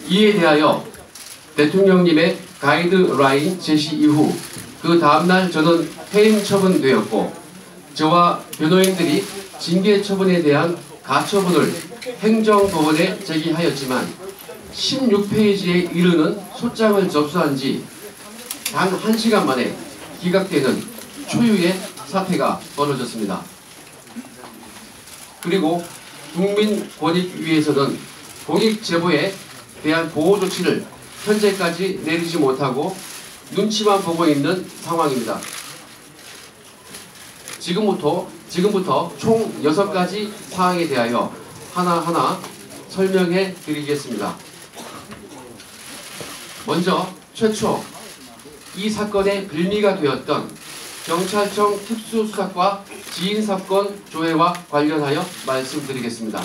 이에 대하여 대통령님의 가이드라인 제시 이후 그 다음날 저는 해임 처분되었고, 저와 변호인들이 징계 처분에 대한 가처분을 행정법원에 제기하였지만 16페이지에 이르는 소장을 접수한 지 단 1시간 만에 기각되는 초유의 사태가 벌어졌습니다. 그리고 국민권익위에서는 공익제보에 대한 보호조치를 현재까지 내리지 못하고 눈치만 보고 있는 상황입니다. 지금부터 총 6가지 사항에 대하여 하나하나 설명해 드리겠습니다. 먼저 최초 이 사건의 빌미가 되었던 경찰청 특수수사과 지인사건 조회와 관련하여 말씀드리겠습니다.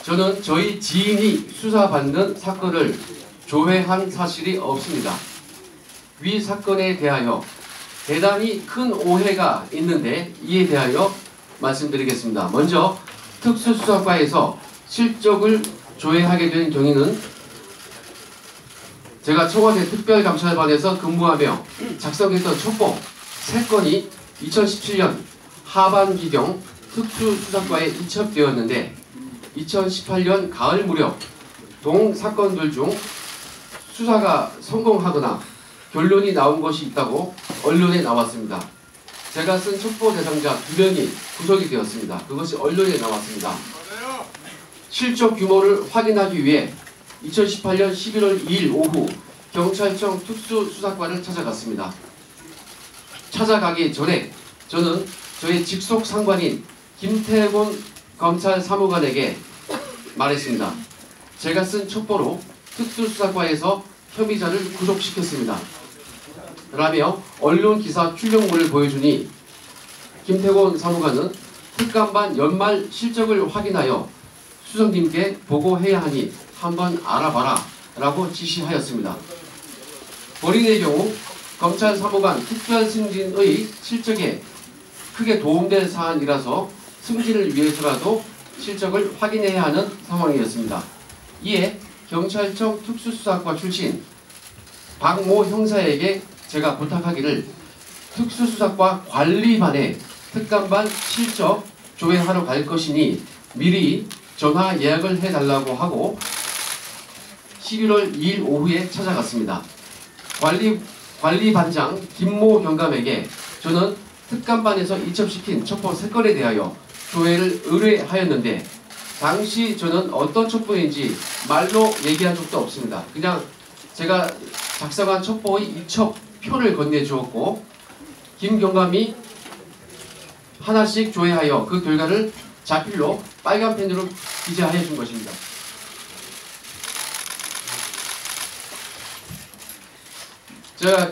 저는 저희 지인이 수사받는 사건을 조회한 사실이 없습니다. 위 사건에 대하여 대단히 큰 오해가 있는데 이에 대하여 말씀드리겠습니다. 먼저 특수수사과에서 실적을 조회하게 된 경위는 제가 청와대 특별감찰반에서 근무하며 작성했던 첩보 3건이 2017년 하반기경 특수수사과에 이첩되었는데 2018년 가을 무렵 동 사건들 중 수사가 성공하거나 결론이 나온 것이 있다고 언론에 나왔습니다. 제가 쓴 첩보 대상자 2명이 구속이 되었습니다. 그것이 언론에 나왔습니다. 실적 규모를 확인하기 위해 2018년 11월 2일 오후 경찰청 특수수사과를 찾아갔습니다. 찾아가기 전에 저는 저의 직속 상관인 김태곤 검찰사무관에게 말했습니다. 제가 쓴 첩보로 특수수사과에서 혐의자를 구속시켰습니다. 라며 언론 기사 출력물을 보여주니 김태곤 사무관은 특감반 연말 실적을 확인하여 수석님께 보고해야 하니 한번 알아봐라 라고 지시하였습니다. 본인의 경우 검찰사무관 특별승진의 실적에 크게 도움될 사안이라서 승진을 위해서라도 실적을 확인해야 하는 상황이었습니다. 이에 경찰청 특수수사과 출신 박모 형사에게 제가 부탁하기를 특수수사과 관리반에 특감반 실적 조회하러 갈 것이니 미리 전화 예약을 해달라고 하고 11월 2일 오후에 찾아갔습니다. 관리반장 김모 경감에게 저는 특감반에서 이첩시킨 첩보 3건에 대하여 조회를 의뢰하였는데 당시 저는 어떤 첩보인지 말로 얘기한 적도 없습니다. 그냥 제가 작성한 첩보의 이첩표를 건네주었고 김 경감이 하나씩 조회하여 그 결과를 자필로 빨간 펜으로 기재하여 준 것입니다. 제가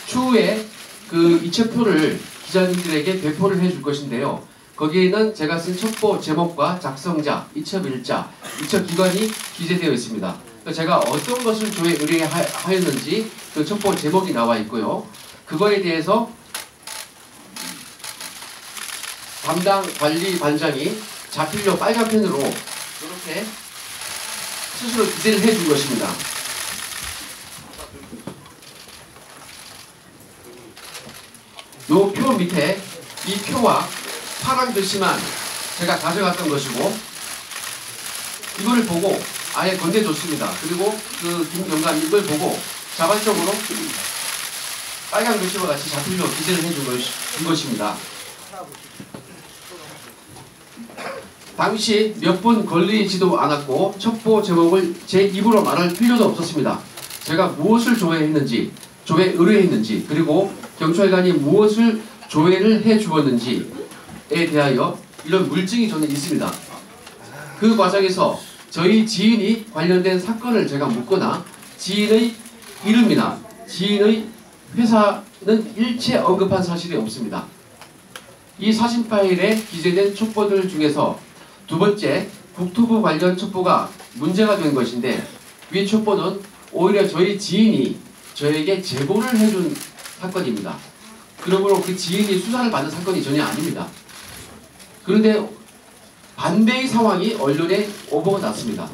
추후에 그 이첩표를 기자님들에게 배포를 해줄 것인데요. 거기에는 제가 쓴 첩보 제목과 작성자, 이첩일자, 이첩기관이 기재되어 있습니다. 제가 어떤 것을 조회 의뢰하였는지 그 첩보 제목이 나와 있고요. 그거에 대해서 담당 관리반장이 자필로 빨간 펜으로 이렇게 스스로 기재를 해준 것입니다. 이 표 밑에 이 표와 파란 글씨만 제가 가져갔던 것이고 이걸 보고 아예 건네줬습니다. 그리고 그 김경감 이걸 보고 자발적으로 빨간 글씨와 같이 자필로 기재를 해준 것입니다. 당시 몇 분 걸리지도 않았고 첩보 제목을 제 입으로 말할 필요도 없었습니다. 제가 무엇을 조회했는지, 조회 의뢰했는지, 그리고 경찰관이 무엇을 조회를 해주었는지에 대하여 이런 물증이 저는 있습니다. 그 과정에서 저희 지인이 관련된 사건을 제가 묻거나 지인의 이름이나 지인의 회사는 일체 언급한 사실이 없습니다. 이 사진 파일에 기재된 첩보들 중에서 두 번째 국토부 관련 첩보가 문제가 된 것인데 위 첩보는 오히려 저희 지인이 저에게 제보를 해준 사건입니다. 그러므로 그 지인이 수사를 받는 사건이 전혀 아닙니다. 그런데 반대의 상황이 언론에 오보가 났습니다.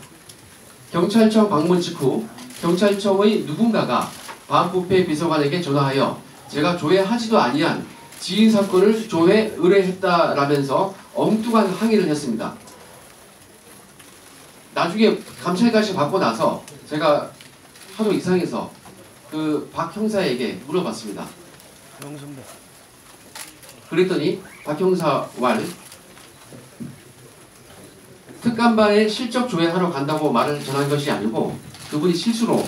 경찰청 방문 직후 경찰청의 누군가가 반부패 비서관에게 전화하여 제가 조회하지도 아니한 지인 사건을 조회 의뢰했다라면서 엉뚱한 항의를 했습니다. 나중에 감찰까지 받고 나서 제가 하도 이상해서 그 박 형사에게 물어봤습니다. 그랬더니 박 형사 왈 특감반에 실적 조회하러 간다고 말을 전한 것이 아니고 그분이 실수로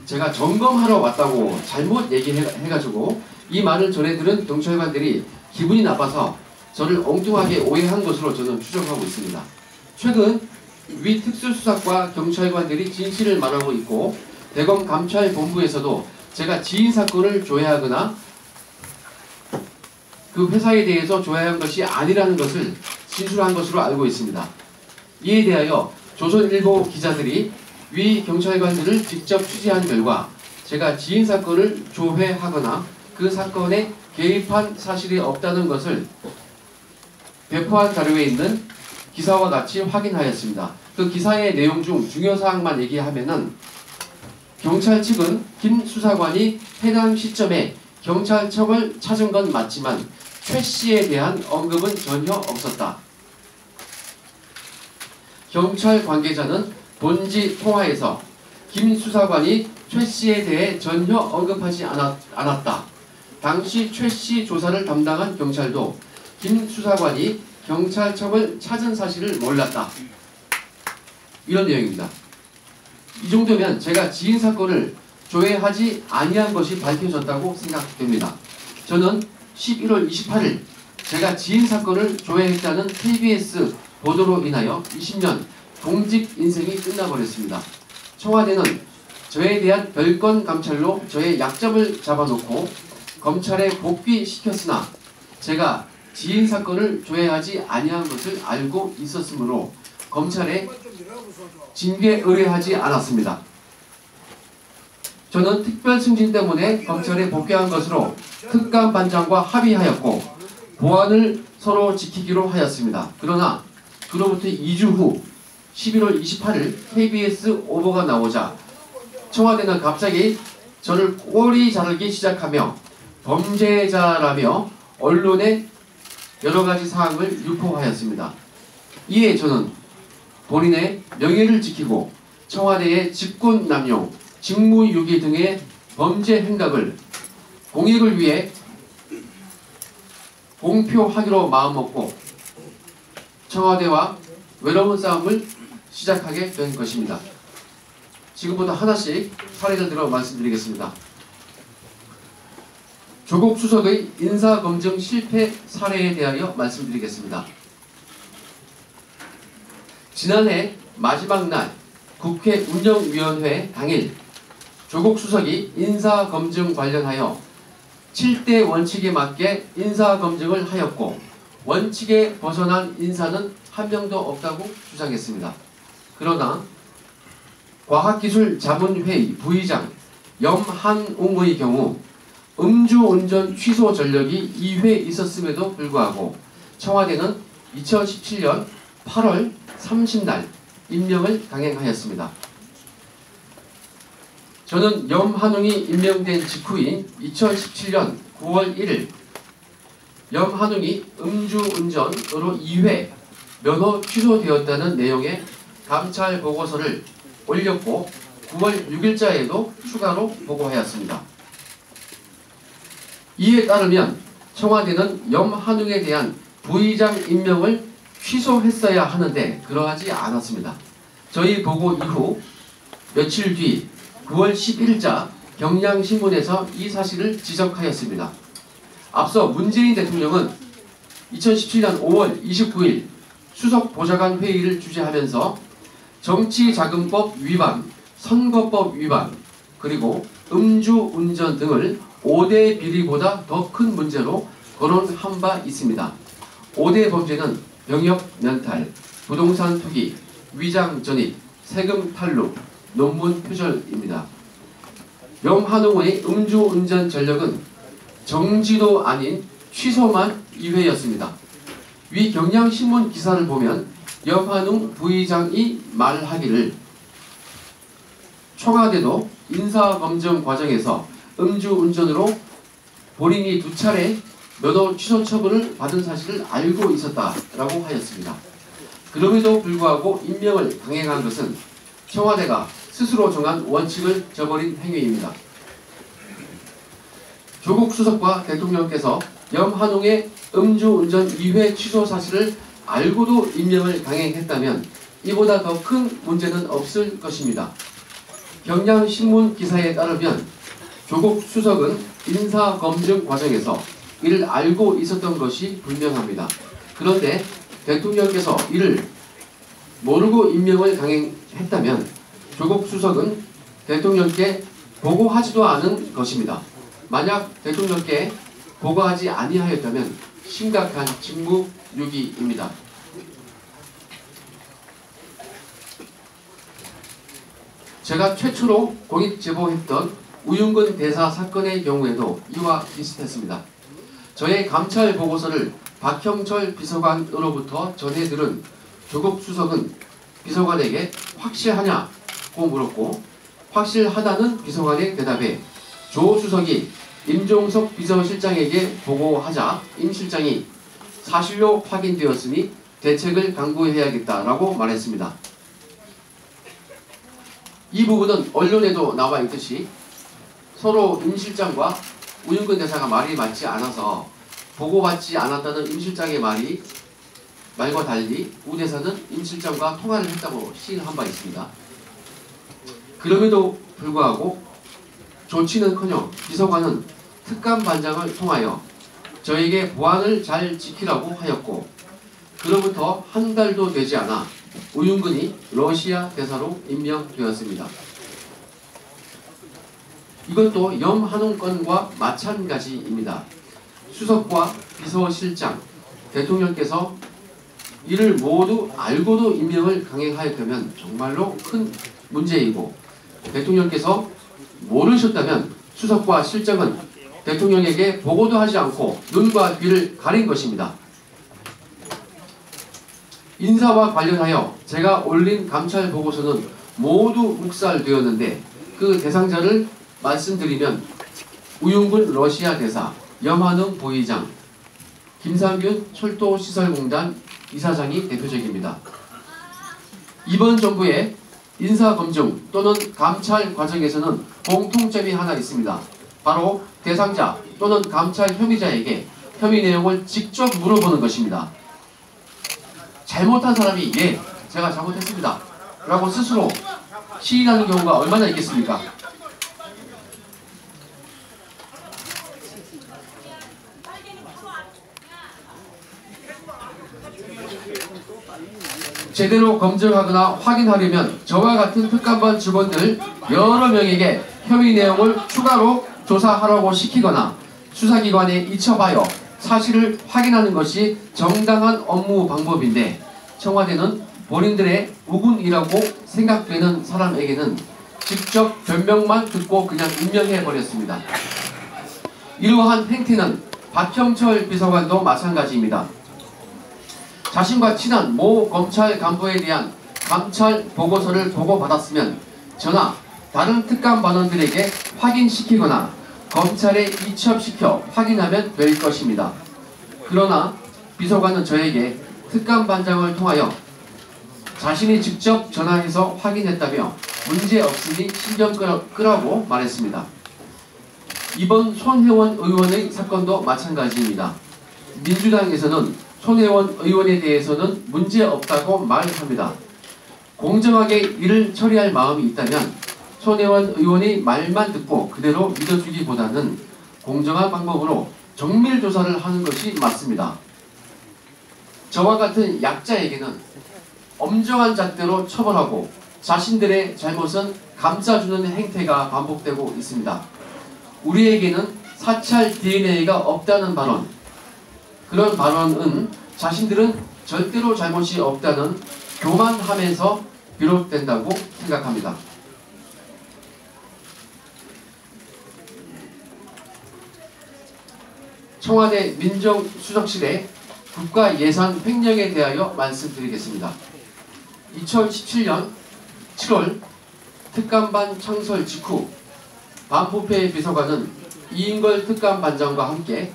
제가 점검하러 왔다고 잘못 얘기해가지고 이 말을 전해들은 경찰관들이 기분이 나빠서 저를 엉뚱하게 오해한 것으로 저는 추정하고 있습니다. 최근 위 특수수사과 경찰관들이 진실을 말하고 있고 대검 감찰본부에서도 제가 지인 사건을 조회하거나 그 회사에 대해서 조회한 것이 아니라는 것을 진술한 것으로 알고 있습니다. 이에 대하여 조선일보 기자들이 위 경찰관들을 직접 취재한 결과 제가 지인 사건을 조회하거나 그 사건에 개입한 사실이 없다는 것을 배포한 자료에 있는 기사와 같이 확인하였습니다. 그 기사의 내용 중 중요사항만 얘기하면은 경찰 측은 김 수사관이 해당 시점에 경찰청을 찾은 건 맞지만 최 씨에 대한 언급은 전혀 없었다. 경찰 관계자는 본지 통화에서 김 수사관이 최 씨에 대해 전혀 언급하지 않았다. 당시 최 씨 조사를 담당한 경찰도 김 수사관이 경찰청을 찾은 사실을 몰랐다. 이런 내용입니다. 이 정도면 제가 지인 사건을 조회하지 아니한 것이 밝혀졌다고 생각됩니다. 저는 11월 28일 제가 지인 사건을 조회했다는 KBS 보도로 인하여 20년 공직 인생이 끝나버렸습니다. 청와대는 저에 대한 별건 감찰로 저의 약점을 잡아놓고 검찰에 복귀시켰으나 제가 지인 사건을 조회하지 아니한 것을 알고 있었으므로 검찰에 징계 의뢰하지 않았습니다. 저는 특별 승진 때문에 검찰에 복귀한 것으로 특감반장과 합의하였고 보안을 서로 지키기로 하였습니다. 그러나 그로부터 2주 후 11월 28일 KBS 오보가 나오자 청와대는 갑자기 저를 꼬리 자르기 시작하며 범죄자라며 언론에 여러가지 사항을 유포하였습니다. 이에 저는 본인의 명예를 지키고 청와대의 직권남용, 직무유기 등의 범죄 행각을 공익을 위해 공표하기로 마음먹고 청와대와 외로운 싸움을 시작하게 된 것입니다. 지금부터 하나씩 사례를 들어 말씀드리겠습니다. 조국 수석의 인사검증 실패 사례에 대하여 말씀드리겠습니다. 지난해 마지막 날 국회 운영위원회 당일 조국 수석이 인사검증 관련하여 7대 원칙에 맞게 인사검증을 하였고 원칙에 벗어난 인사는 한 명도 없다고 주장했습니다. 그러나 과학기술자문회의 부의장 염한웅의 경우 음주운전 취소 전력이 2회 있었음에도 불구하고 청와대는 2017년 8월 30날 임명을 강행하였습니다. 저는 염한웅이 임명된 직후인 2017년 9월 1일 염한웅이 음주운전으로 2회 면허 취소되었다는 내용의 감찰 보고서를 올렸고 9월 6일자에도 추가로 보고하였습니다. 이에 따르면 청와대는 염한웅에 대한 부의장 임명을 취소했어야 하는데 그러하지 않았습니다. 저희 보고 이후 며칠 뒤 9월 10일자 경향신문에서 이 사실을 지적하였습니다. 앞서 문재인 대통령은 2017년 5월 29일 수석보좌관 회의를 주재하면서 정치자금법 위반, 선거법 위반, 그리고 음주운전 등을 5대 비리보다 더 큰 문제로 거론한 바 있습니다. 5대 범죄는 병역 면탈, 부동산 투기, 위장 전입, 세금 탈루, 논문 표절입니다. 염한웅의 음주운전 전력은 정지도 아닌 취소만 2회였습니다. 위 경향신문 기사를 보면 염한웅 부의장이 말하기를 청와대도 인사검증 과정에서 음주운전으로 본인이 2차례 면허 취소 처분을 받은 사실을 알고 있었다라고 하였습니다. 그럼에도 불구하고 임명을 강행한 것은 청와대가 스스로 정한 원칙을 저버린 행위입니다. 조국 수석과 대통령께서 염한웅의 음주운전 2회 취소 사실을 알고도 임명을 강행했다면 이보다 더 큰 문제는 없을 것입니다. 경향신문 기사에 따르면 조국 수석은 인사검증 과정에서 이를 알고 있었던 것이 분명합니다. 그런데 대통령께서 이를 모르고 임명을 강행했다면 조국 수석은 대통령께 보고하지도 않은 것입니다. 만약 대통령께 보고하지 아니하였다면 심각한 직무유기입니다. 제가 최초로 공익 제보했던 우윤근 대사 사건의 경우에도 이와 비슷했습니다. 저의 감찰 보고서를 박형철 비서관으로부터 전해 들은 조국 수석은 비서관에게 확실하냐고 물었고 확실하다는 비서관의 대답에 조 수석이 임종석 비서실장에게 보고하자 임 실장이 사실로 확인되었으니 대책을 강구해야겠다라고 말했습니다. 이 부분은 언론에도 나와 있듯이 서로 임 실장과 우윤근 대사가 말이 맞지 않아서 보고받지 않았다는 임 실장의 말과 달리 우 대사는 임 실장과 통화를 했다고 시인한 바 있습니다. 그럼에도 불구하고 조치는커녕 비서관은 특감반장을 통하여 저에게 보안을 잘 지키라고 하였고 그로부터 한 달도 되지 않아 우윤근이 러시아 대사로 임명되었습니다. 이것도 염한웅 건과 마찬가지입니다. 수석과 비서실장, 대통령께서 이를 모두 알고도 임명을 강행하였다면 정말로 큰 문제이고 대통령께서 모르셨다면 수석과 실장은 대통령에게 보고도 하지 않고 눈과 귀를 가린 것입니다. 인사와 관련하여 제가 올린 감찰 보고서는 모두 묵살되었는데 그 대상자를 말씀드리면 우윤근 러시아 대사, 염한웅 부의장, 김상균 철도시설공단 이사장이 대표적입니다. 이번 정부의 인사검증 또는 감찰 과정에서는 공통점이 하나 있습니다. 바로 대상자 또는 감찰 혐의자에게 혐의 내용을 직접 물어보는 것입니다. 잘못한 사람이 예, 제가 잘못했습니다 라고 스스로 시인하는 경우가 얼마나 있겠습니까? 제대로 검증하거나 확인하려면 저와 같은 특감반 직원들 여러 명에게 혐의 내용을 추가로 조사하라고 시키거나 수사기관에 이첩하여 사실을 확인하는 것이 정당한 업무 방법인데 청와대는 본인들의 우군이라고 생각되는 사람에게는 직접 변명만 듣고 그냥 임명해버렸습니다. 이러한 행태는 박형철 비서관도 마찬가지입니다. 자신과 친한 모 검찰 간부에 대한 감찰 보고서를 보고받았으면 저나 다른 특감반원들에게 확인시키거나 검찰에 이첩시켜 확인하면 될 것입니다. 그러나 비서관은 저에게 특감반장을 통하여 자신이 직접 전화해서 확인했다며 문제없으니 신경 끄라고 말했습니다. 이번 손혜원 의원의 사건도 마찬가지입니다. 민주당에서는 손혜원 의원에 대해서는 문제없다고 말합니다. 공정하게 일을 처리할 마음이 있다면 손혜원 의원이 말만 듣고 그대로 믿어주기보다는 공정한 방법으로 정밀조사를 하는 것이 맞습니다. 저와 같은 약자에게는 엄정한 잣대로 처벌하고 자신들의 잘못은 감싸주는 행태가 반복되고 있습니다. 우리에게는 사찰 DNA가 없다는 발언, 그런 발언은 자신들은 절대로 잘못이 없다는 교만함에서 비롯된다고 생각합니다. 청와대 민정수석실의 국가예산 횡령에 대하여 말씀드리겠습니다. 2017년 7월 특감반 창설 직후 반부패 비서관은 이인걸 특감반장과 함께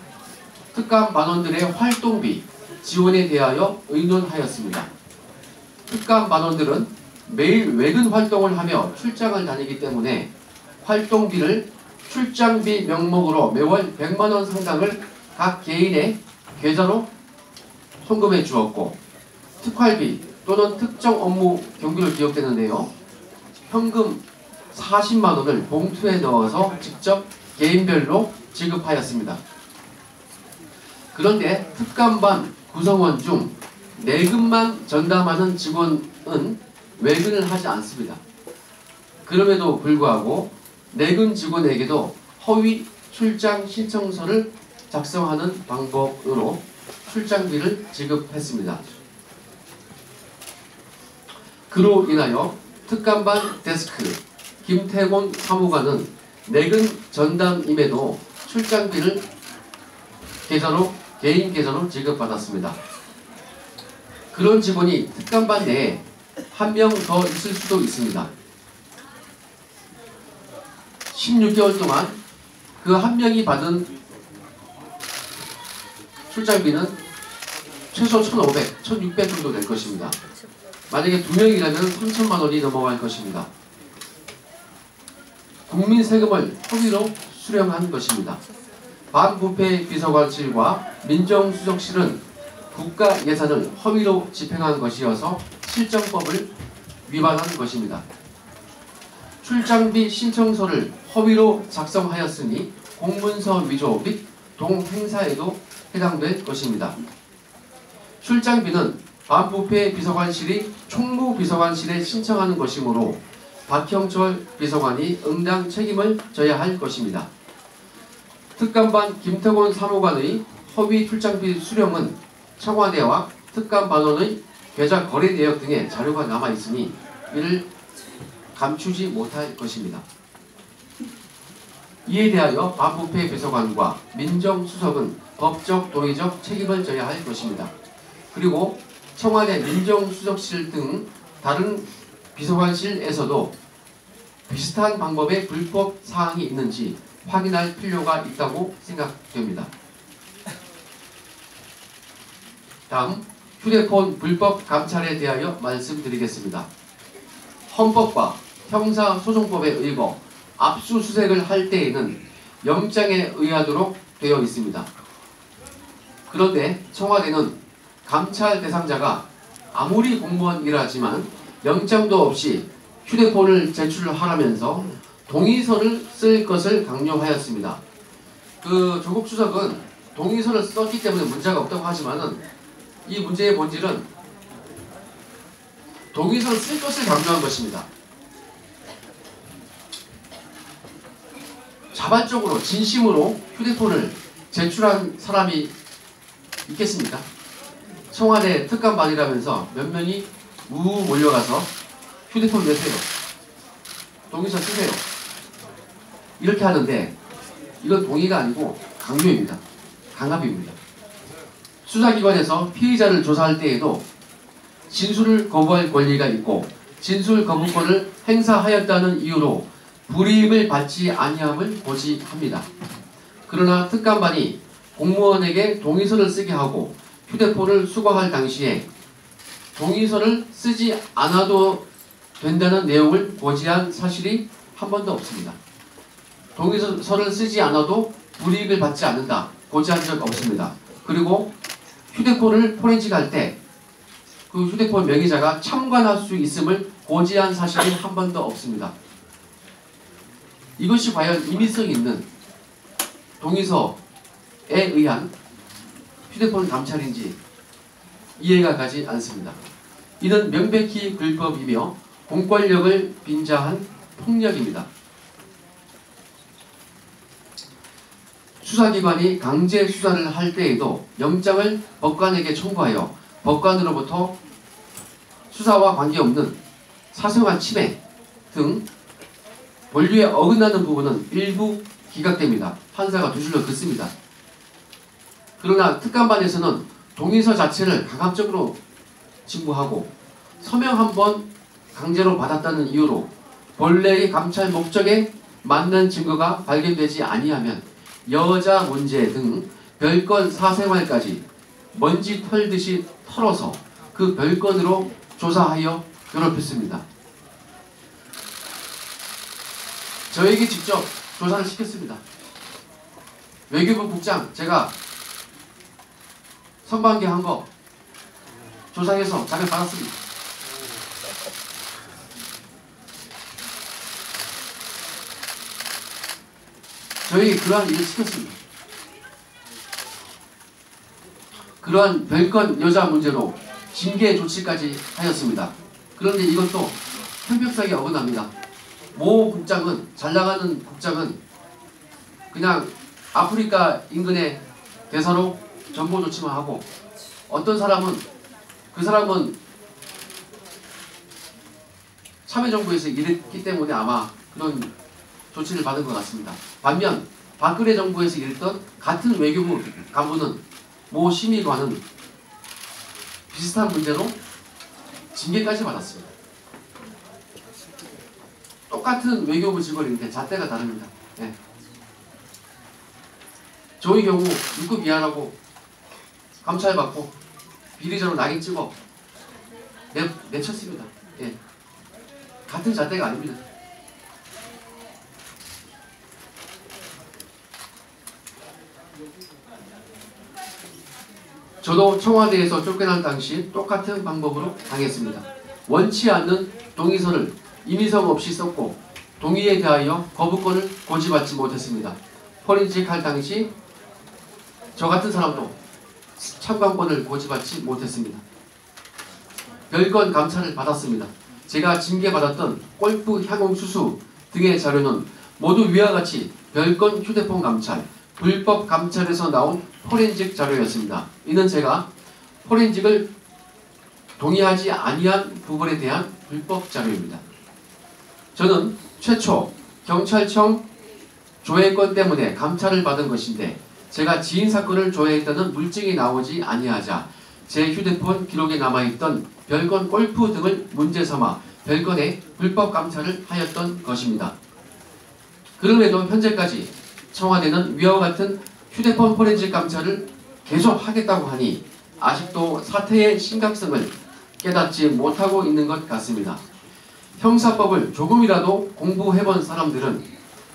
특감반원들의 활동비 지원에 대하여 의논하였습니다. 특감반원들은 매일 외근 활동을 하며 출장을 다니기 때문에 활동비를 출장비 명목으로 매월 100만원 상당을 각 개인의 계좌로 송금해 주었고, 특활비 또는 특정 업무 경비로 기억되는데요, 현금 40만원을 봉투에 넣어서 직접 개인별로 지급하였습니다. 그런데 특감반 구성원 중 내근만 전담하는 직원은 외근을 하지 않습니다. 그럼에도 불구하고 내근 직원에게도 허위 출장 신청서를 작성하는 방법으로 출장비를 지급했습니다. 그로 인하여 특감반 데스크 김태곤 사무관은 내근 전담임에도 출장비를 개인 계좌로 지급받았습니다. 그런 직원이 특감반 내에 한 명 더 있을 수도 있습니다. 16개월 동안 그 한 명이 받은 출장비는 최소 1,500, 1,600 정도 될 것입니다. 만약에 2명이라면 3천만 원이 넘어갈 것입니다. 국민 세금을 허위로 수령한 것입니다. 반부패 비서관실과 민정수석실은 국가 예산을 허위로 집행한 것이어서 실정법을 위반한 것입니다. 출장비 신청서를 허위로 작성하였으니 공문서 위조 및 동행사에도 해당될 것입니다. 출장비는 반부패 비서관실이 총무비서관실에 신청하는 것이므로 박형철 비서관이 응당 책임을 져야 할 것입니다. 특감반 김태곤 사무관의 허위 출장비 수령은 청와대와 특감반원의 계좌 거래 내역 등의 자료가 남아있으니 이를 감추지 못할 것입니다. 이에 대하여 반부패 비서관과 민정수석은 법적 도의적 책임을 져야 할 것입니다. 그리고 청와대 민정수석실 등 다른 비서관실에서도 비슷한 방법의 불법 사항이 있는지 확인할 필요가 있다고 생각됩니다. 다음 휴대폰 불법 감찰에 대하여 말씀드리겠습니다. 헌법과 형사소송법에 의거 압수수색을 할 때에는 영장에 의하도록 되어 있습니다. 그런데 청와대는 감찰 대상자가 아무리 공무원이라지만 영장도 없이 휴대폰을 제출하라면서 동의서를 쓸 것을 강요하였습니다. 조국 수석은 동의서를 썼기 때문에 문제가 없다고 하지만은 이 문제의 본질은 동의서를 쓸 것을 강요한 것입니다. 자발적으로 진심으로 휴대폰을 제출한 사람이 있겠습니까? 청와대 특감반이라면서 몇 명이 우우 몰려가서 휴대폰 내세요, 동의서 쓰세요, 이렇게 하는데 이건 동의가 아니고 강요입니다. 강압입니다. 수사기관에서 피의자를 조사할 때에도 진술을 거부할 권리가 있고 진술 거부권을 행사하였다는 이유로 불이익을 받지 아니함을 고지합니다. 그러나 특감반이 공무원에게 동의서를 쓰게 하고 휴대폰을 수거할 당시에 동의서를 쓰지 않아도 된다는 내용을 고지한 사실이 한 번도 없습니다. 동의서를 쓰지 않아도 불이익을 받지 않는다 고지한 적 없습니다. 그리고 휴대폰을 포렌식할 때 그 휴대폰 명의자가 참관할 수 있음을 고지한 사실이 한 번도 없습니다. 이것이 과연 임의성 있는 동의서에 의한 휴대폰 감찰인지 이해가 가지 않습니다. 이는 명백히 불법이며 공권력을 빙자한 폭력입니다. 수사기관이 강제 수사를 할 때에도 영장을 법관에게 청구하여 법관으로부터 수사와 관계없는 사생활 침해 등 권리에 어긋나는 부분은 일부 기각됩니다. 판사가 두 줄로 긋습니다. 그러나 특감반에서는 동의서 자체를 강압적으로 징구하고 서명 한 번 강제로 받았다는 이유로 본래의 감찰 목적에 맞는 증거가 발견되지 아니하면 여자 문제 등 별건 사생활까지 먼지 털듯이 털어서 그 별건으로 조사하여 괴롭혔습니다. 저에게 직접 조사를 시켰습니다. 외교부 국장 제가 선관계 한 거 조사해서 자료 받았습니다. 저희 그러한 일을 시켰습니다. 그러한 별건 여자 문제로 징계 조치까지 하였습니다. 그런데 이것도 형평성에 어긋납니다. 모 국장은, 잘나가는 국장은 그냥 아프리카 인근의 대사로 정보 조치만 하고, 어떤 사람은 그 사람은 참여정부에서 일했기 때문에 아마 그런 조치를 받은 것 같습니다. 반면 박근혜 정부에서 일했던 같은 외교부 간부는 모 심의관은 비슷한 문제로 징계까지 받았습니다. 똑같은 외교부 직원인데 잣대가 다릅니다. 네. 저의 경우 6급 이하라고 감찰받고 비리자로 낙인 찍어 내쳤습니다. 예. 같은 잣대가 아닙니다. 저도 청와대에서 쫓겨난 당시 똑같은 방법으로 당했습니다. 원치 않는 동의서를 임의성 없이 썼고 동의에 대하여 거부권을 고지받지 못했습니다. 포렌식 할 당시 저 같은 사람도 참관권을 고지받지 못했습니다. 별건 감찰을 받았습니다. 제가 징계받았던 골프 향응수수 등의 자료는 모두 위와 같이 별건 휴대폰 감찰, 불법 감찰에서 나온 포렌식 자료였습니다. 이는 제가 포렌식을 동의하지 아니한 부분에 대한 불법 자료입니다. 저는 최초 경찰청 조회권 때문에 감찰을 받은 것인데 제가 지인 사건을 조회했다는 물증이 나오지 아니하자 제 휴대폰 기록에 남아있던 별건 골프 등을 문제 삼아 별건에 불법 감찰을 하였던 것입니다. 그럼에도 현재까지 청와대는 위와 같은 휴대폰 포렌식 감찰을 계속 하겠다고 하니 아직도 사태의 심각성을 깨닫지 못하고 있는 것 같습니다. 형사법을 조금이라도 공부해본 사람들은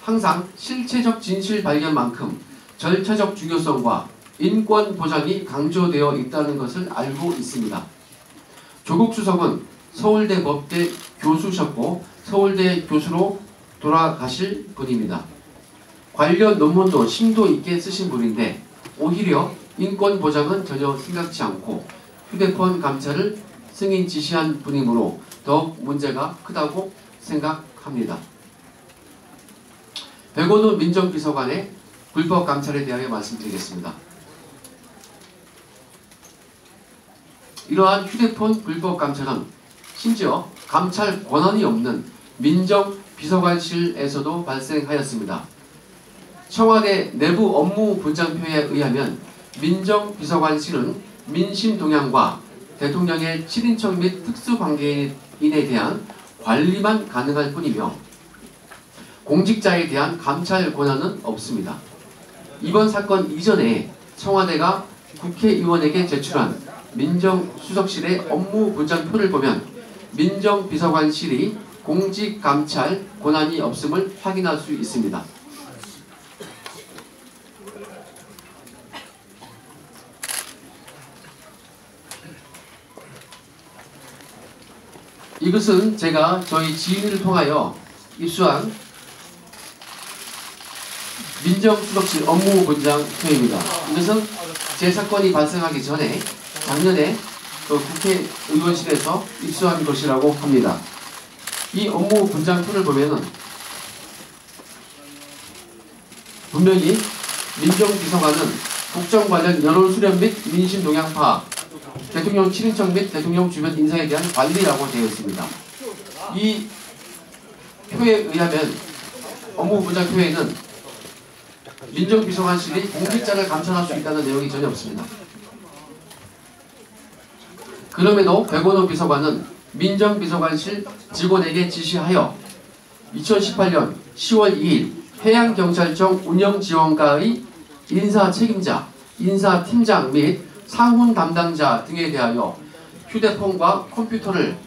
항상 실체적 진실 발견만큼 절차적 중요성과 인권 보장이 강조되어 있다는 것을 알고 있습니다. 조국 수석은 서울대 법대 교수셨고 서울대 교수로 돌아가실 분입니다. 관련 논문도 심도 있게 쓰신 분인데 오히려 인권 보장은 전혀 생각지 않고 휴대폰 감찰을 승인 지시한 분이므로 더욱 문제가 크다고 생각합니다. 백원우 민정비서관의 불법 감찰에 대하여 말씀드리겠습니다. 이러한 휴대폰 불법 감찰은 심지어 감찰 권한이 없는 민정비서관실에서도 발생하였습니다. 청와대 내부 업무 분장표에 의하면 민정비서관실은 민심동향과 대통령의 친인척 및 특수관계인에 대한 관리만 가능할 뿐이며 공직자에 대한 감찰 권한은 없습니다. 이번 사건 이전에 청와대가 국회의원에게 제출한 민정수석실의 업무 분장표를 보면 민정비서관실이 공직감찰 권한이 없음을 확인할 수 있습니다. 이것은 제가 저희 지인을 통하여 입수한 민정수석실 업무분장표입니다. 이것은 제 사건이 발생하기 전에 작년에 국회의원실에서 입수한 것이라고 합니다. 이 업무분장표를 보면은 분명히 민정비서관은 국정 관련 여론 수렴 및 민심 동향 파악, 대통령 친인척 및 대통령 주변 인사에 대한 관리라고 되어 있습니다. 이 표에 의하면 업무분장표에는 민정비서관실이 공직자를 감찰할 수 있다는 내용이 전혀 없습니다. 그럼에도 백원호 비서관은 민정비서관실 직원에게 지시하여 2018년 10월 2일 해양경찰청 운영지원과의 인사책임자, 인사팀장 및 상훈 담당자 등에 대하여 휴대폰과 컴퓨터를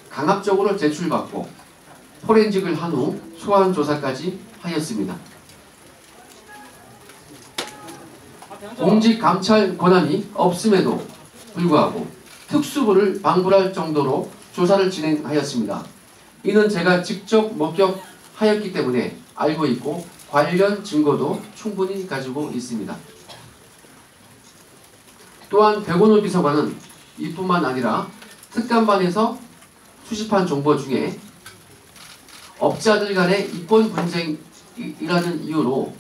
강압적으로 제출받고 포렌식을 한 후 소환 조사까지 하였습니다. 공직 감찰 권한이 없음에도 불구하고 특수부를 방불할 정도로 조사를 진행하였습니다. 이는 제가 직접 목격하였기 때문에 알고 있고 관련 증거도 충분히 가지고 있습니다. 또한 백원호 비서관은 이뿐만 아니라 특감반에서 수집한 정보 중에 업자들 간의 이권 분쟁이라는 이유로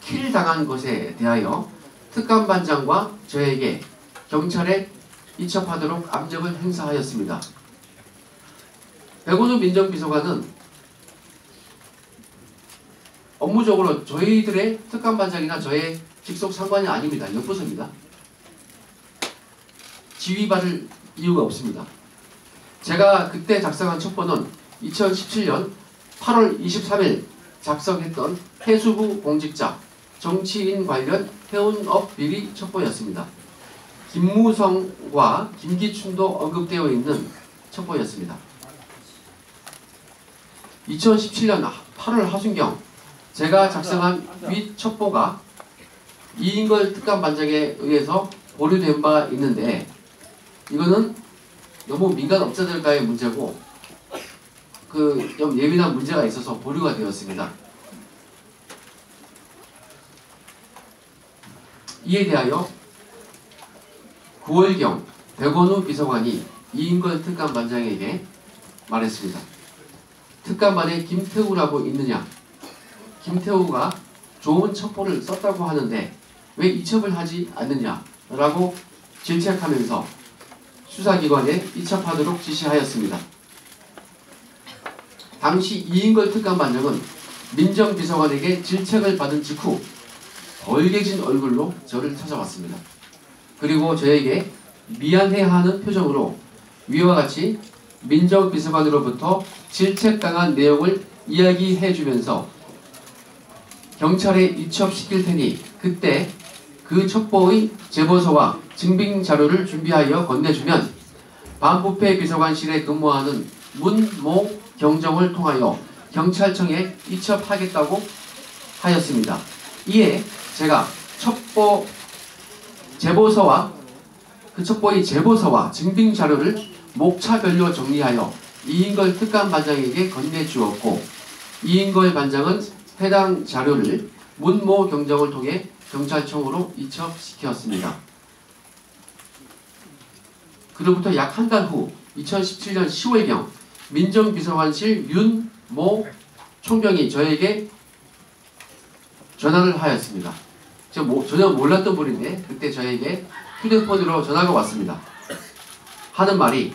킬당한 것에 대하여 특감반장과 저에게 경찰에 이첩하도록 압력을 행사하였습니다. 백원호 민정비서관은 업무적으로 저희들의 특감반장이나 저의 직속 상관이 아닙니다. 옆부서입니다. 지휘받을 이유가 없습니다. 제가 그때 작성한 첩보는 2017년 8월 23일 작성했던 해수부 공직자 정치인 관련 해운업 비리 첩보였습니다. 김무성과 김기춘도 언급되어 있는 첩보였습니다. 2017년 8월 하순경 제가 작성한 위 첩보가 이인걸 특감반장에 의해서 보류된 바 있는데 이거는 너무 민간 업자들과의 문제고 좀 예민한 문제가 있어서 보류가 되었습니다. 이에 대하여 9월경 백원호 비서관이 이인걸 특감반장에게 말했습니다. 특감반에 김태우라고 있느냐? 김태우가 좋은 첩보를 썼다고 하는데 왜 이첩을 하지 않느냐? 라고 질책하면서 수사기관에 이첩하도록 지시하였습니다. 당시 이인걸 특감반장은 민정비서관에게 질책을 받은 직후 벌개진 얼굴로 저를 찾아왔습니다. 그리고 저에게 미안해하는 표정으로 위와 같이 민정비서관으로부터 질책당한 내용을 이야기해주면서 경찰에 이첩시킬 테니 그때 그 첩보의 제보서와 증빙자료를 준비하여 건네주면 반부패 비서관실에 근무하는 문모 경정을 통하여 경찰청에 이첩하겠다고 하였습니다. 이에 제가 첩보 제보서와 그 첩보의 제보서와 증빙자료를 목차별로 정리하여 이인걸 특감반장에게 건네주었고 이인걸 반장은 해당 자료를 문모 경정을 통해 경찰청으로 이첩시켰습니다. 그로부터 약 한 달 후 2017년 10월경 민정비서관실 윤모 총경이 저에게 전화를 하였습니다. 제가 전혀 몰랐던 분인데 그때 저에게 휴대폰으로 전화가 왔습니다. 하는 말이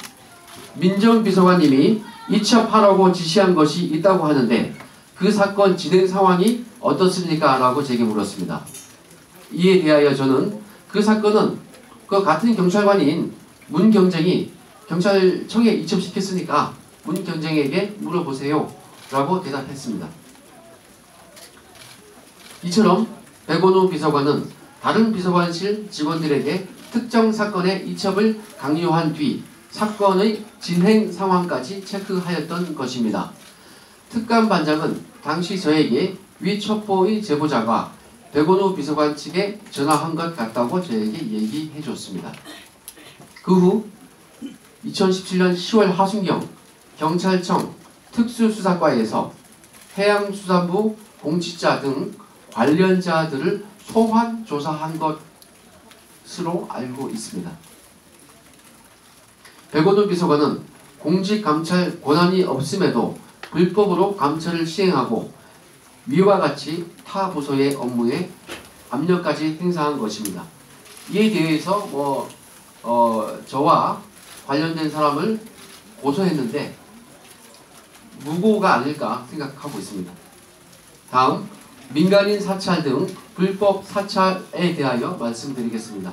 민정비서관님이 이첩하라고 지시한 것이 있다고 하는데 그 사건 진행 상황이 어떻습니까? 라고 제게 물었습니다. 이에 대하여 저는 그 사건은 그 같은 경찰관인 문경정이 경찰청에 이첩시켰으니까 문경정에게 물어보세요. 라고 대답했습니다. 이처럼 백원호 비서관은 다른 비서관실 직원들에게 특정 사건의 이첩을 강요한 뒤 사건의 진행 상황까지 체크하였던 것입니다. 특감반장은 당시 저에게 위 첩보의 제보자가 백원호 비서관 측에 전화한 것 같다고 저에게 얘기해 줬습니다. 그 후 2017년 10월 하순경 경찰청 특수수사과에서 해양수산부 공직자 등 관련자들을 소환 조사한 것으로 알고 있습니다. 백원호 비서관은 공직감찰 권한이 없음에도 불법으로 감찰을 시행하고 위와 같이 타 부서의 업무에 압력까지 행사한 것입니다. 이에 대해서 저와 관련된 사람을 고소했는데 무고가 아닐까 생각하고 있습니다. 다음 민간인 사찰 등 불법 사찰에 대하여 말씀드리겠습니다.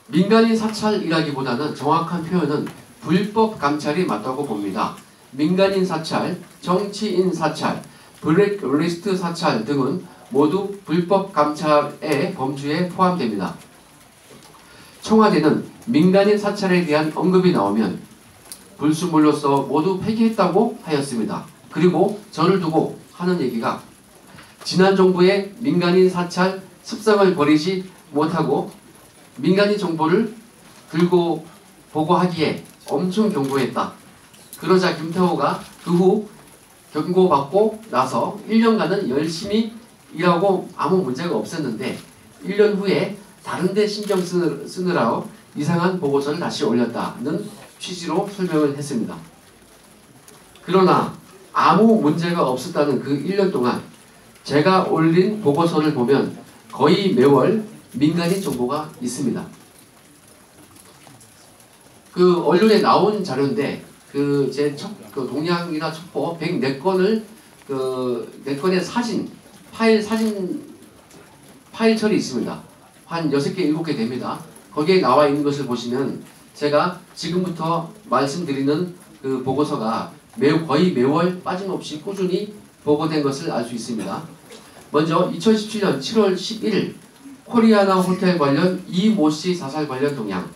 민간인 사찰이라기보다는 정확한 표현은 불법 감찰이 맞다고 봅니다. 민간인 사찰, 정치인 사찰, 블랙리스트 사찰 등은 모두 불법 감찰의 범주에 포함됩니다. 청와대는 민간인 사찰에 대한 언급이 나오면 불순물로서 모두 폐기했다고 하였습니다. 그리고 저를 두고 하는 얘기가 지난 정부의 민간인 사찰 습성을 버리지 못하고 민간인 정보를 들고 보고하기에 엄청 경고했다. 그러자 김태호가 그 후 경고받고 나서 1년간은 열심히 일하고 아무 문제가 없었는데 1년 후에 다른 데 신경 쓰느라 이상한 보고서를 다시 올렸다는 취지로 설명을 했습니다. 그러나 아무 문제가 없었다는 그 1년 동안 제가 올린 보고서를 보면 거의 매월 민간인 정보가 있습니다. 그 언론에 나온 자료인데 제 동향이나 첩보 104건을 4건의 사진 파일철이 있습니다. 한 6개, 7개 됩니다. 거기에 나와 있는 것을 보시면 제가 지금부터 말씀드리는 그 보고서가 거의 매월 빠짐없이 꾸준히 보고된 것을 알 수 있습니다. 먼저 2017년 7월 11일 코리아나 호텔 관련 이모씨 사살 관련 동향,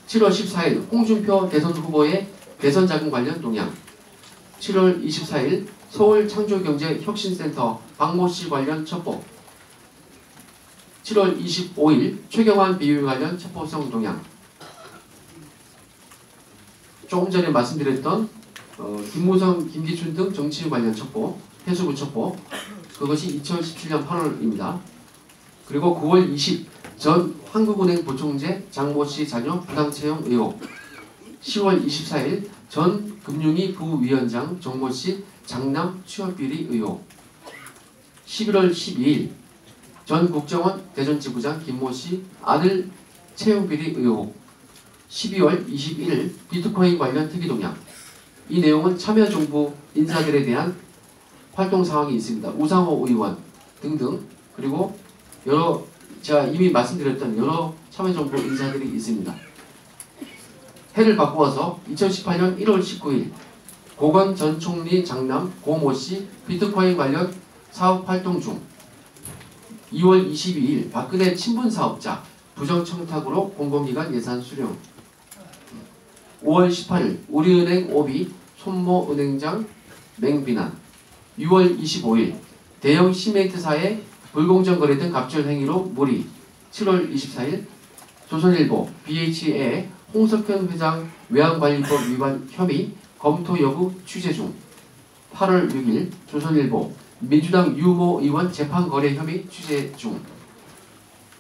7월 14일 홍준표 대선 후보의 대선 자금 관련 동향, 7월 24일 서울창조경제혁신센터 박모씨 관련 첩보, 7월 25일 최경환 비위 관련 첩보성 동향, 조금 전에 말씀드렸던 김무성, 김기춘 등 정치인 관련 첩보, 해수부 첩보, 그것이 2017년 8월입니다. 그리고 9월 20일 전 한국은행 부총재 장모씨 자녀 부당채용 의혹, 10월 24일 전 금융위 부위원장 정모씨 장남 취업비리 의혹, 11월 12일 전 국정원 대전지부장 김모씨 아들 채용비리 의혹, 12월 21일 비트코인 관련 특이 동향. 이 내용은 참여정부 인사들에 대한 활동 상황이 있습니다. 우상호 의원 등등, 그리고 제가 이미 말씀드렸던 여러 참여정부 인사들이 있습니다. 해를 바꾸어서 2018년 1월 19일 고건 전 총리 장남 고모씨 비트코인 관련 사업 활동 중, 2월 22일 박근혜 친분사업자 부정청탁으로 공공기관 예산 수령, 5월 18일 우리은행 오비 손모 은행장 맹비난, 6월 25일 대형 시멘트사의 불공정 거래 등 갑질 행위로 물의, 7월 24일 조선일보 BHA 홍석현 회장 외환관리법 위반 혐의 검토 여부 취재 중, 8월 6일 조선일보 민주당 유모 의원 재판 거래 혐의 취재 중,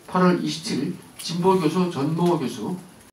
8월 27일 진보교수 전모 교수